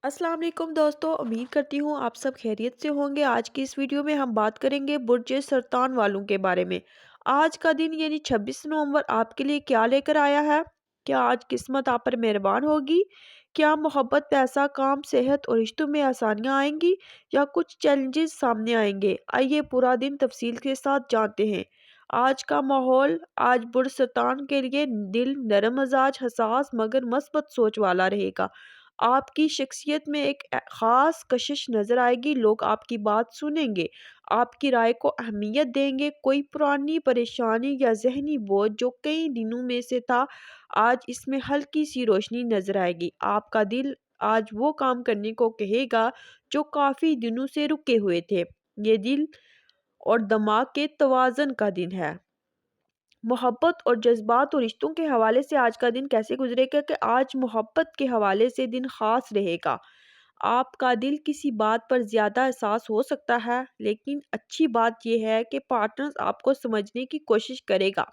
अस्सलाम वालेकुम दोस्तों, उम्मीद करती हूँ आप सब खैरियत से होंगे। आज की इस वीडियो में हम बात करेंगे बुर्ज सरतान वालों के बारे में। आज का दिन यानी 26 नवंबर आपके लिए क्या लेकर आया है? क्या आज किस्मत आप पर मेहरबान होगी? क्या मोहब्बत, पैसा, काम, सेहत और रिश्तों में आसानियाँ आएंगी या कुछ चैलेंजेस सामने आएंगे? आइए पूरा दिन तफसील के साथ जानते हैं। आज का माहौल आज बुर्ज सरतान के लिए दिल नरम मिजाज, हसास मगर मस्बत सोच वाला रहेगा। आपकी शख्सियत में एक ख़ास कशिश नज़र आएगी। लोग आपकी बात सुनेंगे, आपकी राय को अहमियत देंगे। कोई पुरानी परेशानी या ज़हनी बोझ जो कई दिनों में से था, आज इसमें हल्की सी रोशनी नज़र आएगी। आपका दिल आज वो काम करने को कहेगा जो काफ़ी दिनों से रुके हुए थे। ये दिल और दिमाग के तवाज़ुन का दिन है। मोहब्बत और जज्बात और रिश्तों के हवाले से आज का दिन कैसे गुजरेगा कि आज मोहब्बत के हवाले से दिन खास रहेगा। आपका दिल किसी बात पर ज़्यादा एहसास हो सकता है, लेकिन अच्छी बात यह है कि पार्टनर आपको समझने की कोशिश करेगा।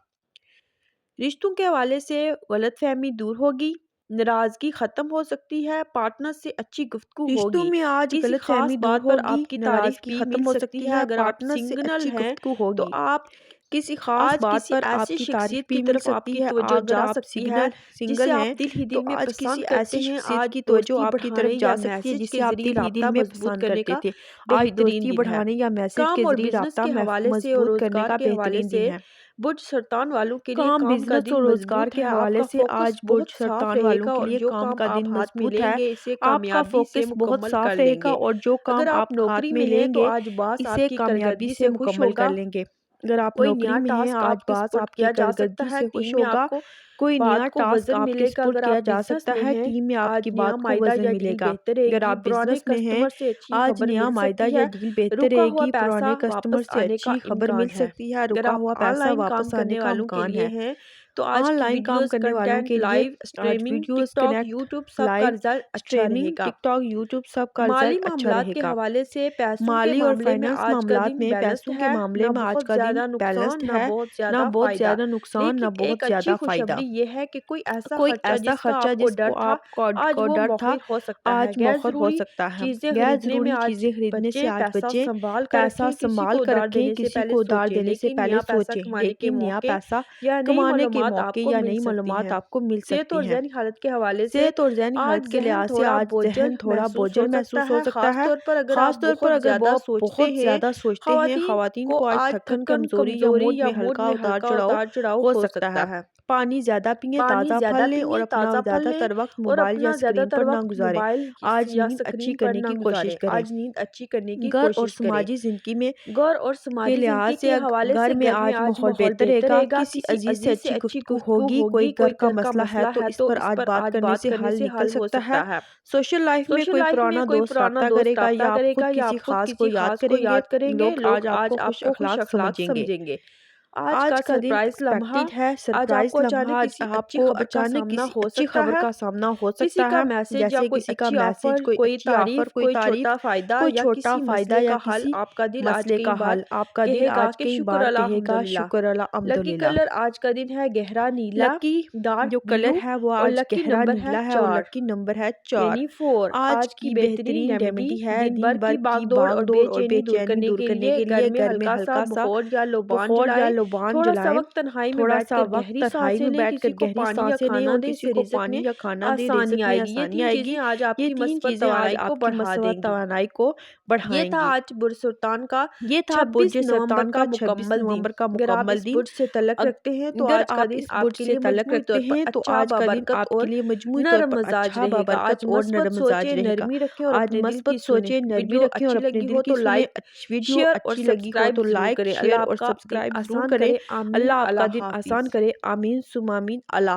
रिश्तों के हवाले से गलतफहमी दूर होगी, नाराज़गी ख़त्म हो सकती है, पार्टनर से अच्छी गुफ्तगू रिश्तों होगी। में आज किसी ख़ास गलतफहमी दूर बात पर होगी, आपकी तारीफ़ नाराज़गी भी ख़त्म मिल हो सकती सकती है। है, अगर आप पार्टनर से सिंगल अच्छी हैं, गुफ्तगू तो होगी। आप किसी ख़ास आज बात किसी पर ऐसी आपकी तारीफ़ शख्सियत की भी मिल तरफ सकती आपकी है। तवज्जो अगर जा आप सकती है जिसे सिंगल आप हैं, दिल ही तो दिल में आज किसी पसंद ऐसी करते हैं। शख्सियत आज की तवज्जो दोस्ती आपकी तरफ बढ़ाने या जा सकती है, मैसेज के जिसे आप ज़रिए दिल ही दिल राब्ता में मजबूत पसंद करने करते का थे। आज बेहतरीन दोस्ती दिन है। बढ़ाने या मैसेज काम के और ज़रिए बिजनेस राब्ता के हवाले से और मज़बूत करने रोजगार का के हवाले बेहतरीन दिन से है। बुर्ज सरतान वालों के लिए काम, काम का बिज़नेस दिन और रोज़गार मजबूत के है। हवाले आपका से फोकस आज बुर्ज बहुत साफ सरतान वालों रहेगा के और लिए जो काम काम का आप दिन हाथ में मज़बूत है। लेंगे इसे आपका कामयाबी से फ़ोकस बहुत मुकम्मल कर साफ़ रहेगा लेंगे। और जो अगर काम आप आप हाथ नौकरी में में हैं तो लेंगे, आज बॉस इसे आपकी कामयाबी कारकर्दगी से से खुश मुकम्मल कर होगा। लेंगे। अगर आप कोई नौकरी नया में हैं, टास्क आज आपके बॉस सुपुर्द आपकी किया जा सकता कारकर्दगी है। से खुश टीम में होगा। आपको कोई नया बात को टास्क वजन आपके मिलेगा। सुपुर्द अगर किया आप जा बिजनेस सकता में है, हैं, टीम में आज आपकी नया बात को मायदा वज़न या डील मिलेगा। बेहतर अगर रहेगी। आप पुराने बिज़नेस में हैं, कस्टमर से अच्छी आज खबर नया मिल मायदा सकती या है। डील बेहतर रुका हुआ रहेगी। पैसा पुराने कस्टमर वापस से आने का अच्छी खबर मिल इम्कान है। सकती है। अगर रुका आप हुआ पैसा ऑनलाइन काम वापस आने करने का वालों के इम्कान लिए है। हैं, तो आज की ऑनलाइन काम वीडियोस, करने वालों कंटेंट, के लिए लाइव आज streaming, videos TikTok, connect YouTube सबका लाइव रिजल्ट अच्छा स्ट्रीमिंग, रहेगा। टिकटॉक, यूट्यूब सब का माली रिज़ल्ट अच्छा मामलात के रहेगा। हवाले से पैसों के माली और मामले में फाइनेंस आज का मामलात दिन में बैलेंस्ड पैसों के है। मामले ना में आज बहुत का दिन ज़्यादा नुकसान, बैलेंस्ड ना है। बहुत ना ज़्यादा बहुत फ़ायदा। ज़्यादा नुकसान, ना लेकिन बहुत एक अच्छी ज़्यादा फ़ायदा। खुशखबरी ये है कि कोई ऐसा कोई खर्चा ऐसा जिसका खर्चा आपको डर जिसको था, आपको आज को वो डर था, मौखिर हो सकता है। आज गैर मौखर हो ज़रूरी सकता है। चीज़ें गैर खरीदने में ज़रूरी आज चीज़ें खरीदने से बच्चे, आज पैसा बचें। संभाल कर पैसा रखें। किसी संभाल को कर उधार रखें, देने से किसी पहले को उधार सोचें। देने से लेकिन पहले नया पैसा सोचें। कमाने के लेकिन नया मौके पैसा या नई कमाने के मालूमात मौके आपको या मिल नई सकती मालूमात हैं। आपको मिल सेहत सकती और हैं। ज़हनी हालत के हवाले से सेहत और ज़हनी आज हालत के ज़हन लिहाज से थोड़ा आज बोझल ज़हन थोड़ा महसूस हो बोझल सकता महसूस हो है, सकता ख़ास है। तौर पर अगर आप ख़ास तौर पर बहुत अगर ज़्यादा वो सोचते बहुत हैं। ज़्यादा सोचते हैं, ख़वातीन ख़वातीन को को आज आज थकन, थकन, कमज़ोरी या कमज़ोरी मूड या में मूड हल्का में हल्का उतार-चढ़ाव उतार-चढ़ाव हो हो सकता सकता है। है। पानी ज़्यादा पिएँ, पानी ताज़ा फल ज़्यादा लें और पिएँ, अपना ताज़ा फल लें ज़्यादातर वक़्त और मोबाइल या अपना स्क्रीन ज़्यादातर पर ना वक़्त गुज़ारें। मोबाइल आज या नींद अच्छी स्क्रीन पर करने ना की कोशिश गुज़ारें। करें। आज नींद अच्छी करने की घर और कोशिश करें। समाजी ज़िंदगी में घर और के समाजी लिहाज ज़िंदगी से के हवाले घर से में घर में आज आज माहौल माहौल बेहतर बेहतर रहेगा। रहेगा। किसी किसी अजीज़ से अजीज से अच्छी अच्छी गुफ्तगू गुफ्तगू होगी, होगी। कोई कोई घर का घर का मसला है मसला तो है इस तो पर इस आज पर बात आज करने बात से करने हल से निकल हल हो सकता सकता है। है। सोशल लाइफ में सोशल कोई लाइफ में पुराना कोई दोस्त पुराना रब्ता दोस्त करेगा राब्ता या आप करेगा खुद या किसी आप खुद ख़ास को किसी याद खास को करेंगे, याद करेंगे। लोग आज लोग आज आपको खुश आपको खुश अखलाक अखलाक समझेंगे। समझेंगे। आज आज का का दिन सरप्राइज लम्हा, एक्सपेक्टेड है, आज सरप्राइज़ आपको अचानक लम्हा आज किसी अच्छी आपको खबर का अचानक सामना किसी हो अच्छी सकता खबर है। का सामना हो किसी सकता का है। मैसेज या जैसे कोई किसी का अच्छी मैसेज, ऑफर, कोई कोई अच्छी ऑफ़र, तारीफ, कोई कोई तारीफ़, छोटा फायदा कोई या छोटा किसी फ़ायदा मसले या का हल। किसी आपका दिल आज मसले कई का बार हल। आपका दिल कहेगा आज कि कई शुक्र बार कहेगा, अल्हम्दुलिल्लाह। शुक्र अल्लाह लकी अल्हम्दुलिल्लाह। कलर आज का दिन है गहरा नीला, लकी डार्क जो कलर ब्लू। है वो और आज लकी गहरा नंबर है नीला है और 4 लकी नंबर है 4। यानी 4। आज आज की की बेहतरीन बेहतरीन रेमेडी, रेमेडी है दिन भर दिन भर की की भागदौड़ और भाग-दौड़ और बेचैनी दूर बेचैनी करने दूर के करने लिए के घर लिए में घर में हल्का सा हल्का-सा बुख़ार या लोबान बुख़ार या जलाएं। लोबान थोड़ा सा जलाएँ। वक्त तन्हाई में थोड़ा-सा बैठकर वक़्त गहरी तन्हाई सांसें में लें। बैठकर किसी को गहरी पानी या सांसें लें खाना और दें, किसी इससे को रिज़्क पानी में या खाना दें, रिज़्क आसानी में आएगी। ये आसानी 3 आएगी। चीज़ें आज ये आपकी 3 मस्बत चीज़ें आज तवानाई को आपकी बढ़ा मस्बत देंगी। तवानाई को ये था बढ़ाएँगी। आज बुर्ज सुल्तान का ये था 26 बुर्ज नवंबर सरतान का का 26 मुकम्मल दिन। नवंबर का अगर आप मुकम्मल इस दिन। बुर्ज से तल्लक रखते हैं तो अगर आज का आप दिन इस बुर्ज आपके से लिए तल्लक मजमूई रखते तौर पर हैं तो अच्छा, आज का दिन बाबरकत आपके और लिए मजमूई तौर नरम पर मिजाज अच्छा, रहेगा। आज बाबरकत और मस्बत नरम मिजाज सोचें, रहेगा। नरमी रखें और आज अपने दिल की मस्बत सुने। सोचें, नरमी वीडियो रखें और अच्छी अपने लगी दिल हो की तो सुने। लाइक, वीडियो शेयर और अच्छी लगी हो तो सब्सक्राइब ज़रूर लाइक, करें। शेयर अल्लाह और आपका दिन सब्सक्राइब ज़रूर आसान करें। करे। आमीन। अल्लाह आपका अल्लाह दिन आसान हाफिज़। करे। आमीन सुम आमीन। अल्लाह